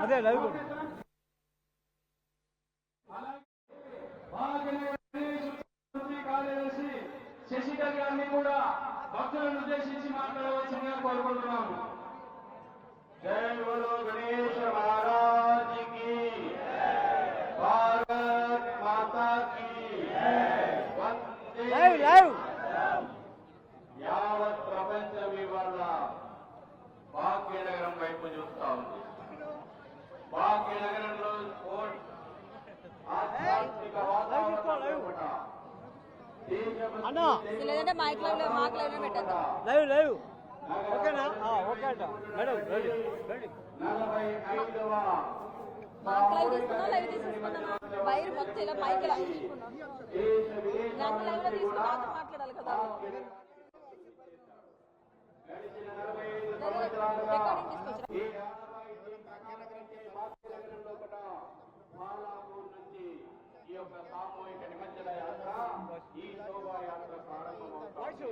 అదే లైవ్ శశికళ గారిని కూడా భక్తులను ఉద్దేశించి మాట్లాడవలసిందిగా కోరుకుంటున్నాము. జై బోలో గణేష్ మహారాజ్ కి, భారత్ మాతా కి వందే. యావత్ ప్రపంచం ఇవాళ భాగ్యనగరం వైపు చూస్తా ఉంది. భాగ్యనగరంలో ఆధ్యాత్మిక వాతావరణం కూడా లేదంటే మైక్ లైవ్ మాకు లైవ్ పెట్టద్దు. లైవ్ ఓకేనా? Okay madam ready. 45వ మాకు లైవ్ తీసుకున్నా, లైవ్ తీసుకున్నా వైర్ మొత్తం ఇలా మైక్ లైవ్ తీసుకున్నాం. నాకు లైవ్ లో తీసుకున్నా మాట్లాడాలి కదా. రికార్డింగ్ తీసుకొచ్చి ఈ యొక్క సామూహిక నిమజ్జన యాత్ర, ఈ శోభాయాత్ర ప్రారంభమవుతుంది.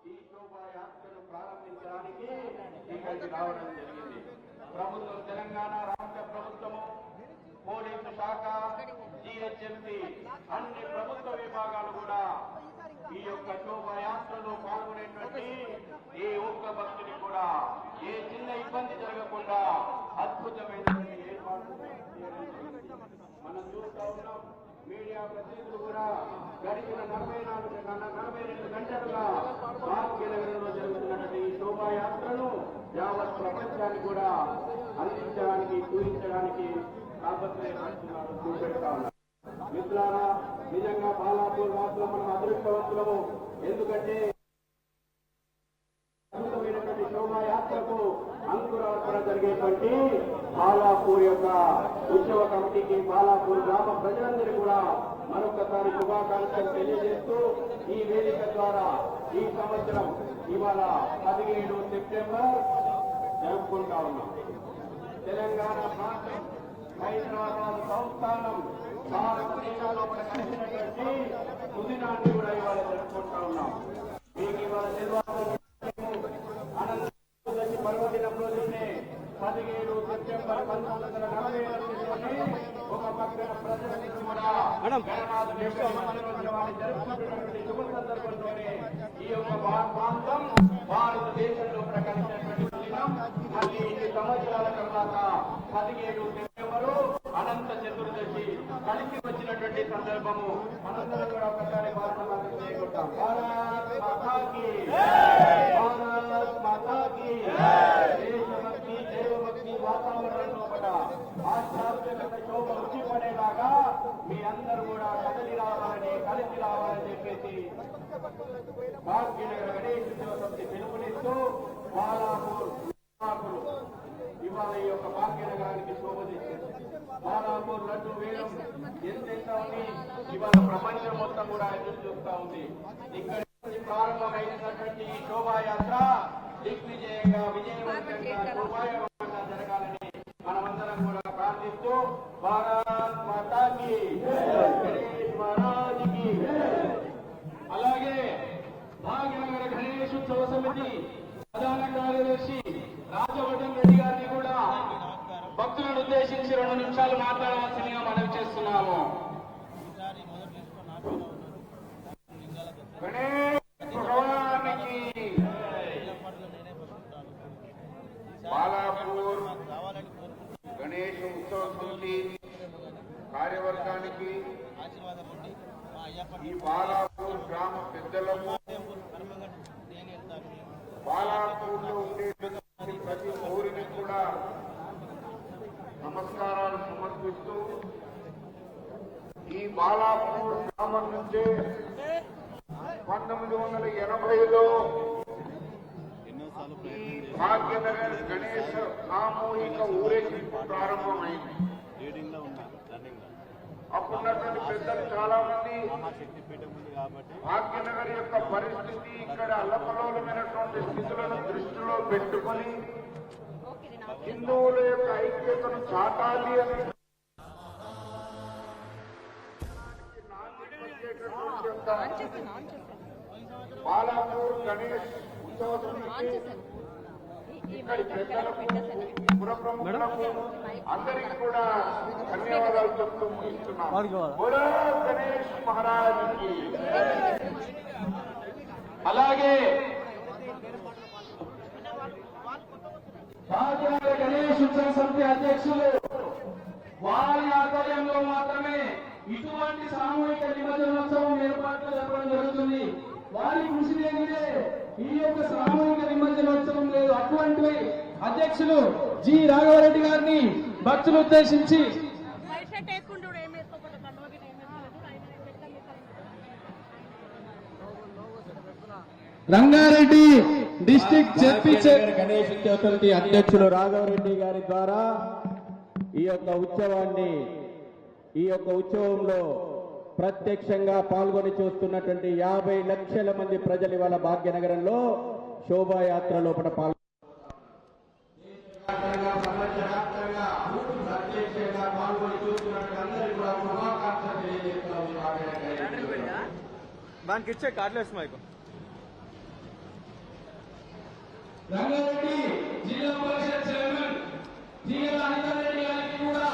ఈ శోభాయాత్రను ప్రారంభించడానికి ఇక్కడికి రావడం జరిగింది. ప్రభుత్వం, తెలంగాణ రాష్ట్ర ప్రభుత్వము, పోలీసు శాఖ, జిహెచ్ఎంసీ అన్ని ప్రభుత్వ విభాగాలు కూడా ఈ యొక్క శోభాయాత్రలో పాల్గొనేటువంటి ఏ ఒక్క భక్తుని కూడా ఏ చిన్న ఇబ్బంది జరగకుండా అద్భుతమైనటువంటి ఏర్పాట్లు మనం చూస్తూ ఉన్నాం. మీడియా ప్రతినిధులు కూడా గడిచిన 42 గంటలుగా భాగ్యనగరంలో జరుగుతున్నటువంటి ఈ శోభాయాత్రను యావత్ ప్రపంచాన్ని కూడా అందించడానికి, చూపించడానికి చూపెడతా ఉన్నారు. మిత్రులారా, నిజంగా బాలాపూర్ వాసులు మనం అదృష్టవంతులము. ఎందుకంటే అద్భుతమైనటువంటి శోభాయాత్రకు అంకురార్పణ జరిగేటువంటి బాలాపూర్ యొక్క ఉత్సవ కమిటీకి, బాలాపూర్ గ్రామ ప్రజలందరూ కూడా మరొకసారి శుభాకాంక్షలు తెలియజేస్తూ ఈ వేదిక ద్వారా ఈ సంవత్సరం ఇవాళ 17 సెప్టెంబర్ జరుపుకుంటా ఉన్నాం. తెలంగాణ ప్రాంతం, హైదరాబాద్ సంస్థానం, భారతదేశంలో కలిసినటువంటి సుదినాన్ని కూడా ఇవాళ జరుపుకుంటా ఉన్నాం. మీకు ఇవాళ అనంతదశి పర్వదినంలోనే 17 సెప్టెంబర్ 1947 ఒక పక్కన ప్రజలకి కూడా జరుపుకుంటున్నటువంటి శుభ సందర్భంలోనే ఈ యొక్క ప్రాంతం భారతదేశంలో ప్రకటించినటువంటి దినం మళ్ళీ 2 సంవత్సరాల తర్వాత 17 సెప్టెంబరు అనంత చతుర్దశి కలిసి వచ్చినటువంటి సందర్భము. మనందరం కూడా ఒకసారి భారతమాత చేయకుంటాం. భారత్ మాతాకి, భారత్ మాతాకి. దేశభక్తి, దైవభక్తి వాతావరణంలో కూడా ఆధ్యాత్మిక శోభ రుచి పడేలాగా మీ అందరూ కూడా కదలి రావాలని, కలిసి రావాలని చెప్పేసి భాగ్యనగర గణేష్ సమితి పిలుపునిస్తూ బాలాపూర్ ఇవాళ ఈ యొక్క భాగ్యనగరానికి శోభ తెచ్చింది. బాలాపూర్ లడ్డు వేలం ఎంతెంత ఉంది, ఇవాళ ప్రపంచం మొత్తం కూడా ఎదురు చూస్తా ఉంది. ఇక్కడ నుంచి ప్రారంభమైనటువంటి ఈ శోభాయాత్ర దిగ్విజయంగా, విజయవంతంగా, శోభాయవంతంగా జరగాలని మనమందరం కూడా ప్రార్థిస్తూ భారత్ మాతాకి, గణేష్ మహారాజ్కి. అలాగే భాగ్యనగర గణేశోత్సవ సమితి ప్రధాన కార్యదర్శి రాజవర్ధన్ రెడ్డి గారిని కూడా భక్తులను ఉద్దేశించి 2 నిమిషాలు మాట్లాడవలసిందిగా మనవి చేస్తున్నాము. బాలాపూర్ గణేష్ ఉత్సవ సమితి కార్యవర్గానికి, ఈ బాలాపూర్ గ్రామ పెద్దలకు, బాలాపూర్ లో ఉండేటువంటి ప్రతి ఊరిని కూడా నమస్కారాలు సమర్పిస్తూ ఈ 1980లో భాగ్యనగర్ గణేష్ సామూహిక ఊరేగింపు ప్రారంభమైంది. అప్పుడున్నటువంటి పెద్దలు చాలా మంది భాగ్యనగర్ యొక్క పరిస్థితి ఇక్కడ అల్లకల్లోలమైనటువంటి స్థితులను దృష్టిలో పెట్టుకొని హిందువుల యొక్క ఐక్యతను చాటాలి అని బాలాపూర్ గణేష్ ఉత్సవ సమితి ఇక్కడి పెద్దలకు పుర ప్రముఖులకు అందరికీ కూడా ధన్యవాదాలు చెప్తూ ముగిస్తున్నాం. బోలో గణేష్ మహారాజ్కి. అలాగే భాగ్యనగర గణేష్ ఉత్సవ సమితి అధ్యక్షులు వారి ఆధ్వర్యంలో మాత్రమే ఇటువంటి సామూహిక నిమజ్జనోత్సవం ఏర్పాట్లు జరపడం జరుగుతుంది. వారి కృషి లేనిదే ఈ యొక్క సామూహిక నిమజ్జనోత్సవం లేదు. అటువంటి అధ్యక్షులు జి రాఘవరెడ్డి గారిని భక్తులు ఉద్దేశించి రంగారెడ్డి డిస్ట్రిక్ట్ జెడ్పీ గణేష్ ఉత్సవ సమితి అధ్యక్షులు రాఘవరెడ్డి గారి ద్వారా ఈ యొక్క ఉత్సవంలో ప్రత్యక్షంగా పాల్గొని చూస్తున్నటువంటి 50 లక్షల మంది ప్రజలు ఇవాళ భాగ్యనగరంలో శోభాయాత్ర లోపల దానికి ఇచ్చే కార్డులేస్ మైకు. రంగారెడ్డి జిల్లా పరిషత్ చైర్మన్ జిల్లా అధికారి గారికి కూడా